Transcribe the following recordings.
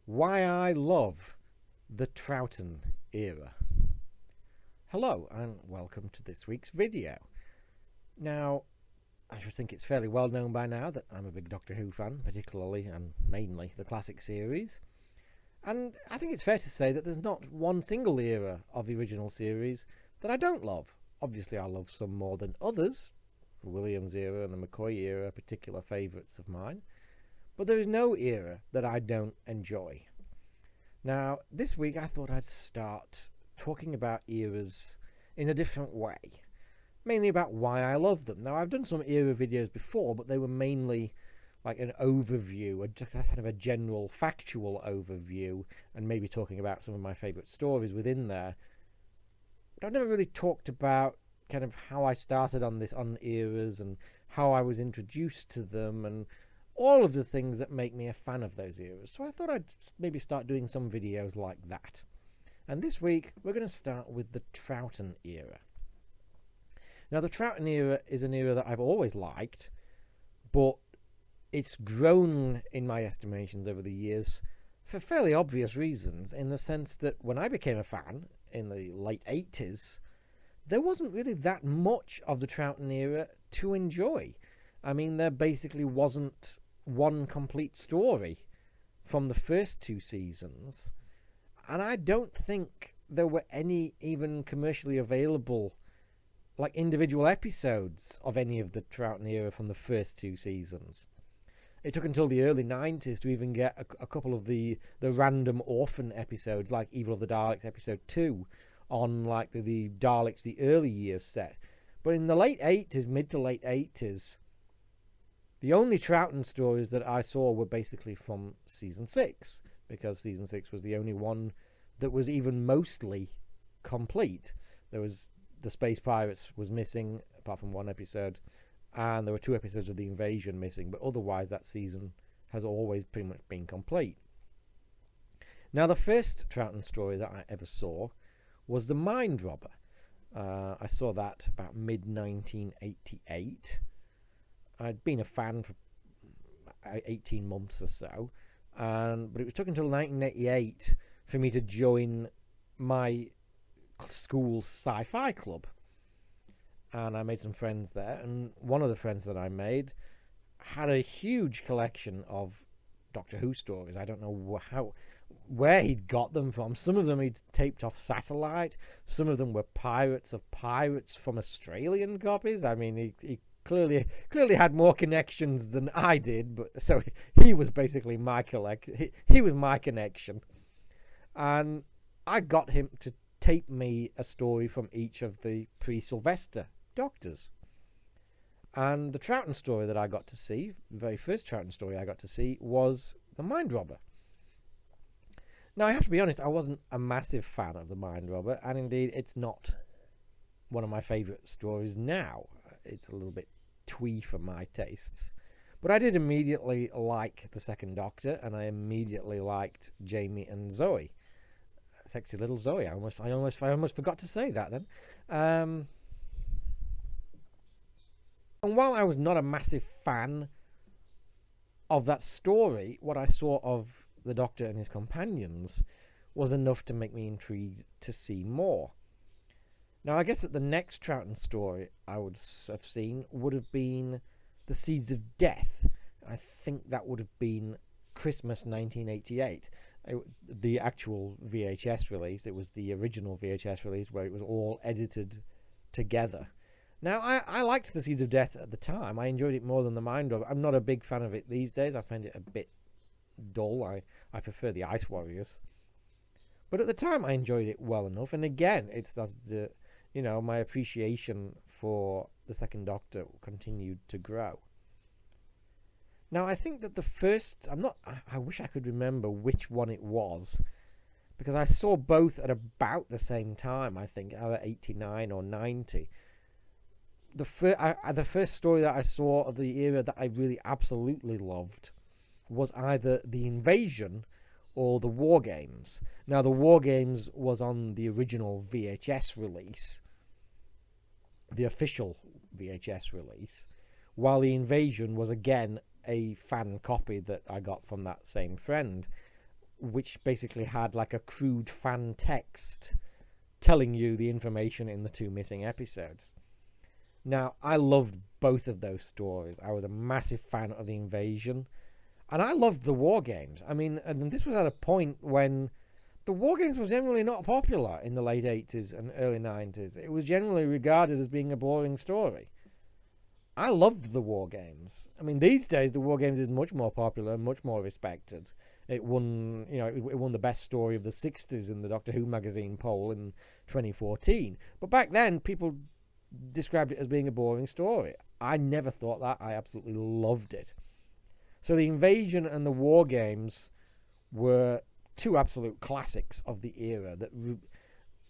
Why I love the Troughton Era. Hello and welcome to this week's video. Now, I should think it's fairly well known by now that I'm a big Doctor Who fan, particularly and mainly the classic series. And I think it's fair to say that there's not one single era of the original series that I don't love. Obviously I love some more than others. The Williams era and the McCoy era are particular favourites of mine. But there is no era that I don't enjoy. Now, this week I thought I'd start talking about eras in a different way. Mainly about why I love them. Now, I've done some era videos before, but they were mainly like an overview, a kind of a general factual overview, and maybe talking about some of my favourite stories within there. But I've never really talked about kind of how I started on eras and how I was introduced to them and all of the things that make me a fan of those eras. So I thought I'd maybe start doing some videos like that. And this week we're going to start with the Troughton Era. Now, the Troughton Era is an era that I've always liked, but it's grown in my estimations over the years for fairly obvious reasons, in the sense that when I became a fan in the late 80s, there wasn't really that much of the Troughton Era to enjoy. I mean, there basically wasn't one complete story from the first two seasons, and I don't think there were any even commercially available like individual episodes of any of the Troughton Era from the first two seasons. It took until the early 90s to even get a couple of the random orphan episodes, like Evil of the Daleks episode 2, on like the Daleks the early years set. But in the late 80s, mid to late 80s, the only Troughton stories that I saw were basically from season 6, because season 6 was the only one that was even mostly complete. There was the Space Pirates was missing, apart from one episode, and there were 2 episodes of the Invasion missing, but otherwise that season has always pretty much been complete. Now, the first Troughton story that I ever saw was The Mind Robber. I saw that about mid-1988. I'd been a fan for 18 months or so, but it took until 1988 for me to join my school's sci-fi club. And I made some friends there, and one of the friends that I made had a huge collection of Doctor Who stories. I don't know where he'd got them from. Some of them he'd taped off satellite. Some of them were pirates of pirates from Australian copies. I mean, he clearly had more connections than I did, but so he was basically my he was my connection. And I got him to tape me a story from each of the pre-Sylvester Doctors. And the Troughton story that I got to see, the very first Troughton story I got to see, was The Mind Robber. Now, I have to be honest, I wasn't a massive fan of The Mind Robber, and indeed it's not one of my favourite stories now. It's a little bit twee for my tastes. But I did immediately like the second Doctor, and I immediately liked Jamie and Zoe. Sexy little Zoe. I almost forgot to say that then. And while I was not a massive fan of that story, what I saw of the Doctor and his companions was enough to make me intrigued to see more. Now, I guess that the next Troughton story I would have seen would have been The Seeds of Death. I think that would have been Christmas 1988. The actual VHS release. It was the original VHS release where it was all edited together. Now, I liked The Seeds of Death at the time. I enjoyed it more than The Mind Robber. I'm not a big fan of it these days. I find it a bit dull. I prefer the Ice Warriors. But at the time, I enjoyed it well enough. And again, it started to, my appreciation for the second Doctor continued to grow. Now, I think that the first... I wish I could remember which one it was, because I saw both at about the same time, I think, either 89 or 90. The first story that I saw of the era that I really absolutely loved was either The Invasion or The War Games. Now, The War Games was on the original VHS release, the official VHS release, while The Invasion was again a fan copy that I got from that same friend. which basically had like a crude fan text telling you the information in the 2 missing episodes. Now, I loved both of those stories. I was a massive fan of the Invasion, and I loved the War Games. I mean, and this was at a point when the War Games was generally not popular in the late 80s and early 90s. It was generally regarded as being a boring story. I loved the War Games. I mean, these days the War Games is much more popular and much more respected. It won, it won the best story of the 60s in the Doctor Who magazine poll in 2014. But back then, people described it as being a boring story. I never thought that. I absolutely loved it. So the Invasion and the War Games were two absolute classics of the era. That,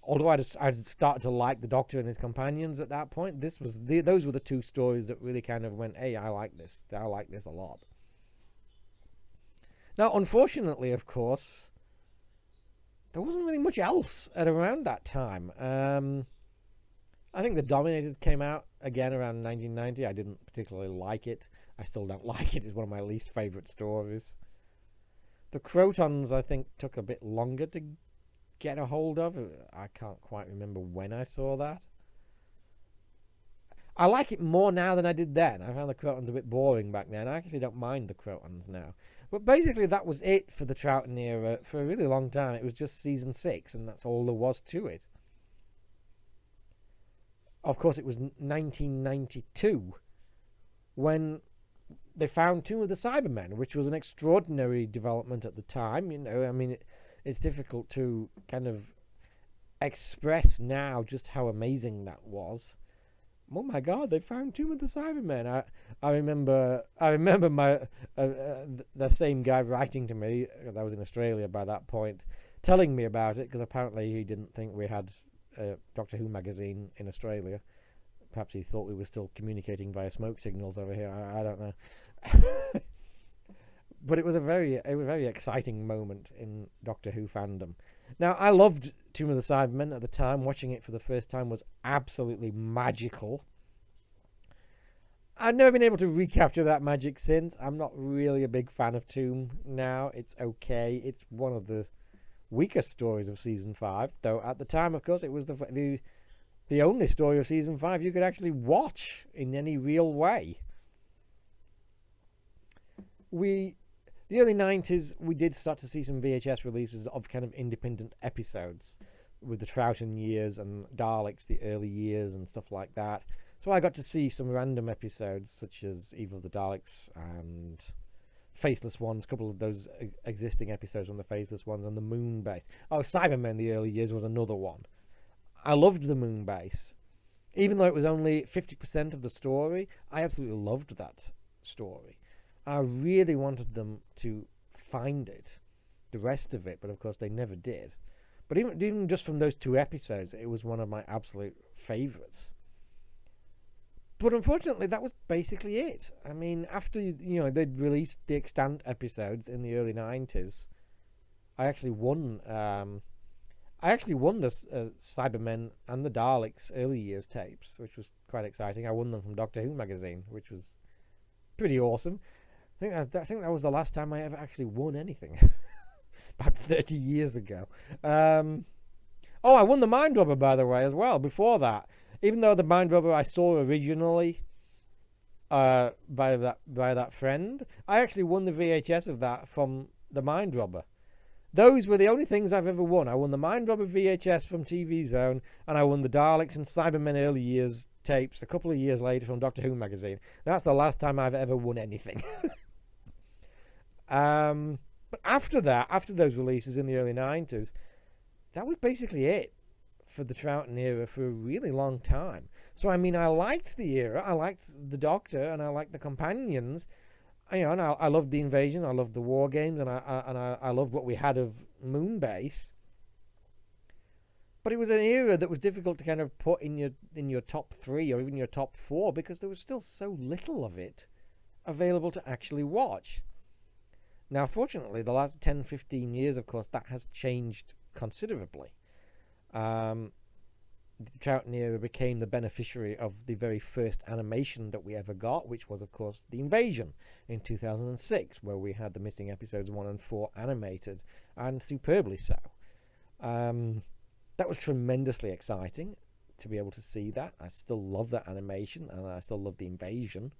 although I'd started to like the Doctor and his companions at that point, those were the two stories that really kind of went, hey, I like this. I like this a lot. Now, unfortunately, of course, there wasn't really much else at around that time. I think the Dominators came out again around 1990. I didn't particularly like it. I still don't like it. It's one of my least favourite stories. The Troughton, I think, took a bit longer to get a hold of. I can't quite remember when I saw that. I like it more now than I did then. I found the Troughton a bit boring back then. I actually don't mind the Troughton now. But basically that was it for the Troughton era for a really long time. It was just season 6, and that's all there was to it. Of course, it was 1992 when they found Tomb of the Cybermen, which was an extraordinary development at the time. I mean, it's difficult to kind of express now just how amazing that was. Oh my God! They found Tomb of the Cybermen. I remember my the same guy writing to me, because I was in Australia by that point, telling me about it, because apparently he didn't think we had Doctor Who magazine in Australia. Perhaps he thought we were still communicating via smoke signals over here. I don't know. But it was a very exciting moment in Doctor Who fandom. Now, I loved Tomb of the Cybermen at the time. Watching it for the first time was absolutely magical. I've never been able to recapture that magic since. I'm not really a big fan of Tomb now. It's okay. It's one of the weakest stories of season 5, though at the time, of course, it was the only story of season 5 you could actually watch in any real way. The early 90s, we did start to see some VHS releases of kind of independent episodes with the Troughton years and Daleks, the early years and stuff like that. So I got to see some random episodes such as Evil of the Daleks and Faceless Ones, a couple of those existing episodes from the Faceless Ones, and the Moon Base. Oh, Cybermen, the early years, was another one. I loved the Moon Base. Even though it was only 50% of the story, I absolutely loved that story. I really wanted them to find it, the rest of it, but of course they never did. But even just from those 2 episodes, it was one of my absolute favourites. But unfortunately, that was basically it. I mean, after they'd released the extant episodes in the early 90s, I actually won the Cybermen and the Daleks early years tapes, which was quite exciting. I won them from Doctor Who magazine, which was pretty awesome. I think that was the last time I ever actually won anything. About 30 years ago. I won the Mind Rubber, by the way, as well, before that. Even though the Mind Rubber I saw originally by that friend, I actually won the VHS of that from the Mind Rubber. Those were the only things I've ever won. I won the Mind Rubber VHS from TV Zone, and I won the Daleks and Cybermen early years tapes a couple of years later from Doctor Who magazine. That's the last time I've ever won anything. But after that, after those releases in the early 90s, that was basically it for the Troughton era for a really long time. So, I mean, I liked the era, I liked the Doctor, and I liked the companions. And I loved the Invasion, I loved the War Games, and I loved what we had of Moonbase. But it was an era that was difficult to kind of put in your top 3 or even your top 4, because there was still so little of it available to actually watch. Now, fortunately, the last 10-15 years, of course, that has changed considerably. the Troughton Era became the beneficiary of the very first animation that we ever got, which was, of course, The Invasion in 2006, where we had the missing episodes 1 and 4 animated, and superbly so. That was tremendously exciting to be able to see that. I still love that animation, and I still love The Invasion.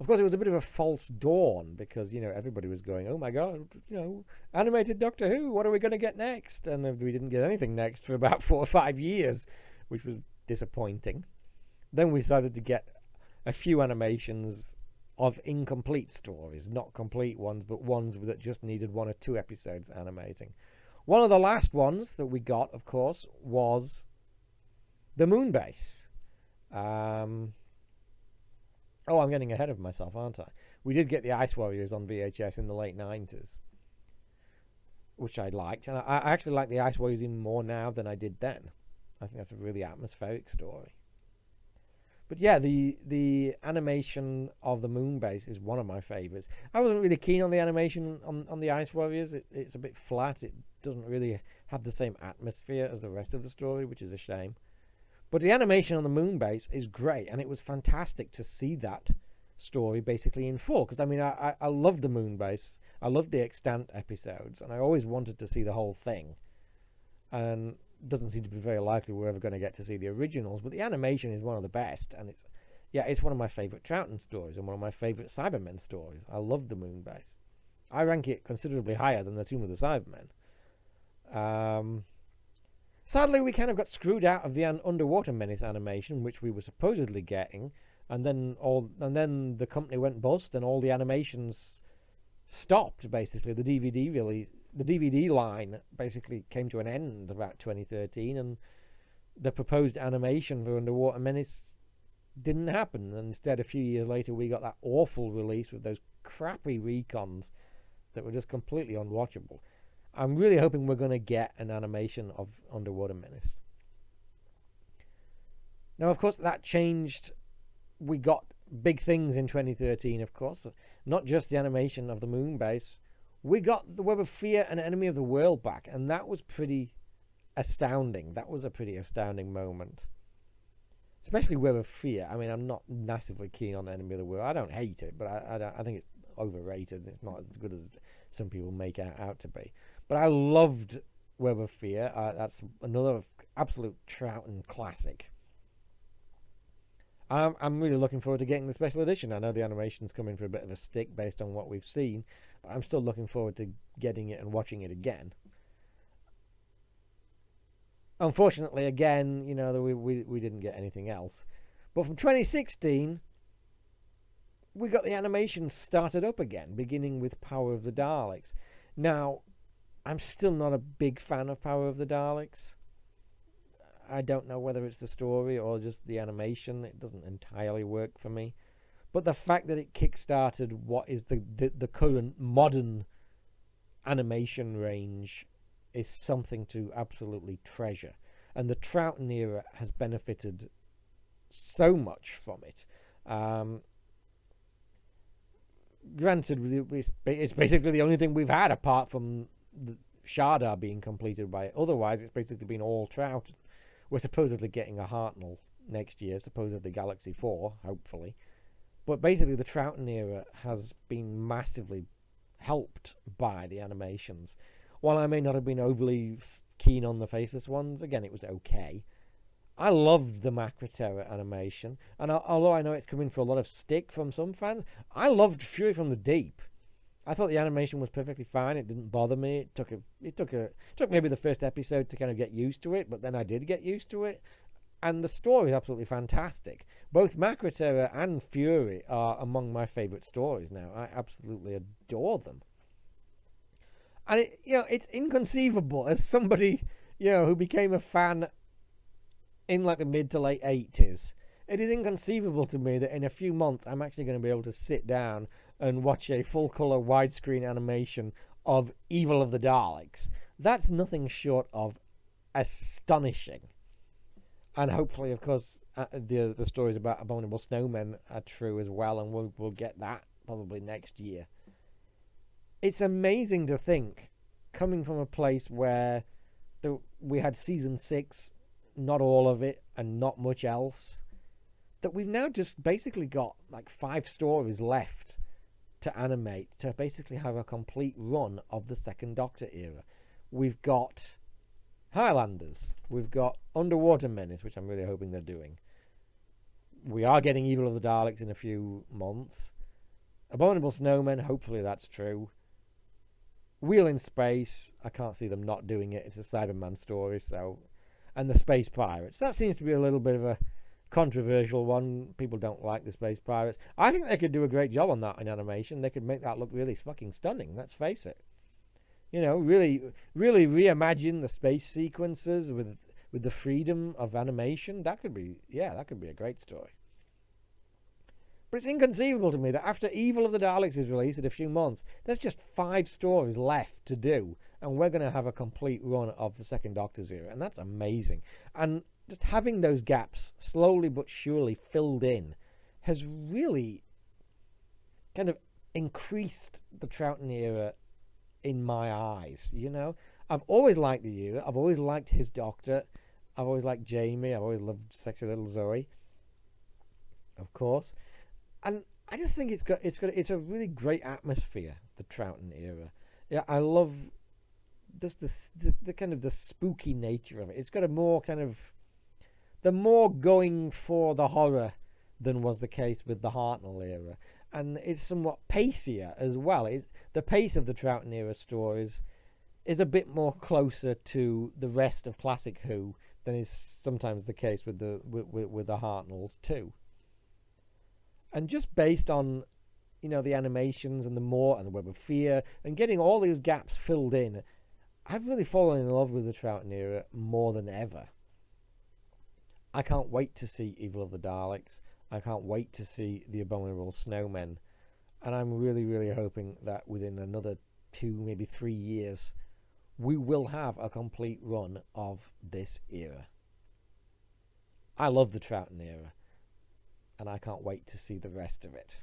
Of course, it was a bit of a false dawn because, everybody was going, oh my God, animated Doctor Who, what are we going to get next? And we didn't get anything next for about 4 or 5 years, which was disappointing. Then we started to get a few animations of incomplete stories, not complete ones, but ones that just needed 1 or 2 episodes animating. One of the last ones that we got, of course, was the Moonbase. Oh, I'm getting ahead of myself, aren't I? We did get the Ice Warriors on VHS in the late 90s, which I liked. And I actually like the Ice Warriors even more now than I did then. I think that's a really atmospheric story. But yeah, the animation of the Moonbase is one of my favourites. I wasn't really keen on the animation on the Ice Warriors. It's a bit flat. It doesn't really have the same atmosphere as the rest of the story, which is a shame. But the animation on the Moonbase is great, and it was fantastic to see that story basically in full. Because, I love the Moonbase. I love the extant episodes, and I always wanted to see the whole thing. And it doesn't seem to be very likely we're ever going to get to see the originals, but the animation is one of the best, and it's one of my favourite Troughton stories and one of my favourite Cybermen stories. I love the Moonbase. I rank it considerably higher than the Tomb of the Cybermen. Sadly, we kind of got screwed out of the Underwater Menace animation, which we were supposedly getting, and then the company went bust, and all the animations stopped. Basically, the DVD line basically came to an end about 2013, and the proposed animation for Underwater Menace didn't happen. And instead, a few years later, we got that awful release with those crappy recons that were just completely unwatchable. I'm really hoping we're going to get an animation of Underwater Menace. Now, of course, that changed. We got big things in 2013, of course. Not just the animation of the Moonbase. We got the Web of Fear and Enemy of the World back, and that was pretty astounding. That was a pretty astounding moment. Especially Web of Fear. I'm not massively keen on Enemy of the World. I don't hate it, but I think it's overrated. It's not as good as some people make it out to be. But I loved Web of Fear. That's another absolute Troughton classic. I'm really looking forward to getting the special edition. I know the animation's coming for a bit of a stick based on what we've seen, but I'm still looking forward to getting it and watching it again. Unfortunately, again, we didn't get anything else. But from 2016, we got the animation started up again, beginning with Power of the Daleks. Now, I'm still not a big fan of Power of the Daleks. I don't know whether it's the story or just the animation. It doesn't entirely work for me. But the fact that it kick-started what is the current modern animation range is something to absolutely treasure. And the Troughton Era has benefited so much from it. Granted, it's basically the only thing we've had apart from the Shardar being completed by it. Otherwise, it's basically been all Troughton. We're supposedly getting a Hartnell next year, supposedly Galaxy 4, hopefully. But basically, the Troughton Era has been massively helped by the animations. While I may not have been overly keen on the Faceless ones, again, it was okay. I loved the Macra Terror animation, and although I know it's coming for a lot of stick from some fans, I loved Fury from the Deep. I thought the animation was perfectly fine. It didn't bother me. It took maybe the first episode to kind of get used to it, but then I did get used to it. And the story is absolutely fantastic. Both Macra Terror and Fury are among my favourite stories now. I absolutely adore them. And it's inconceivable as somebody who became a fan in like the mid to late 80s. It is inconceivable to me that in a few months I'm actually going to be able to sit down and watch a full-colour widescreen animation of Evil of the Daleks. That's nothing short of astonishing. And hopefully, of course, the stories about Abominable Snowmen are true as well, and we'll get that probably next year. It's amazing to think, coming from a place where that we had season 6, not all of it, and not much else, that we've now just basically got like 5 stories left to animate to basically have a complete run of the Second Doctor era. We've got Highlanders, we've got Underwater Menace, which I'm really hoping they're doing. We are getting Evil of the Daleks in a few months. Abominable Snowmen, hopefully that's true. Wheel in Space, I can't see them not doing it. It's a Cyberman story, so... And the Space Pirates. That seems to be a little bit of a controversial one. People don't like the Space Pirates. I think they could do a great job on that in animation. They could make that look really fucking stunning, let's face it. You know, really reimagine the space sequences with the freedom of animation. That could be a great story. But it's inconceivable to me that after Evil of the Daleks is released in a few months, there's just 5 stories left to do, and we're going to have a complete run of the Second Doctor's era, and that's amazing. And just having those gaps slowly but surely filled in has really kind of increased the Troughton era in my eyes, you know? I've always liked the era. I've always liked his Doctor. I've always liked Jamie. I've always loved Sexy Little Zoe, of course. And I just think it's a really great atmosphere, the Troughton era. Yeah, I love just the kind of the spooky nature of it. It's got a more kind of... They're more going for the horror than was the case with the Hartnell era. And it's somewhat pacier as well. The pace of the Troughton era stories is a bit more closer to the rest of classic Who than is sometimes the case with the Hartnells too. And just based on, you know, the animations and the Web of Fear and getting all these gaps filled in, I've really fallen in love with the Troughton era more than ever. I can't wait to see Evil of the Daleks. I can't wait to see the Abominable Snowmen. And I'm really hoping that within another 2, maybe 3 years, we will have a complete run of this era. I love the Troughton era, and I can't wait to see the rest of it.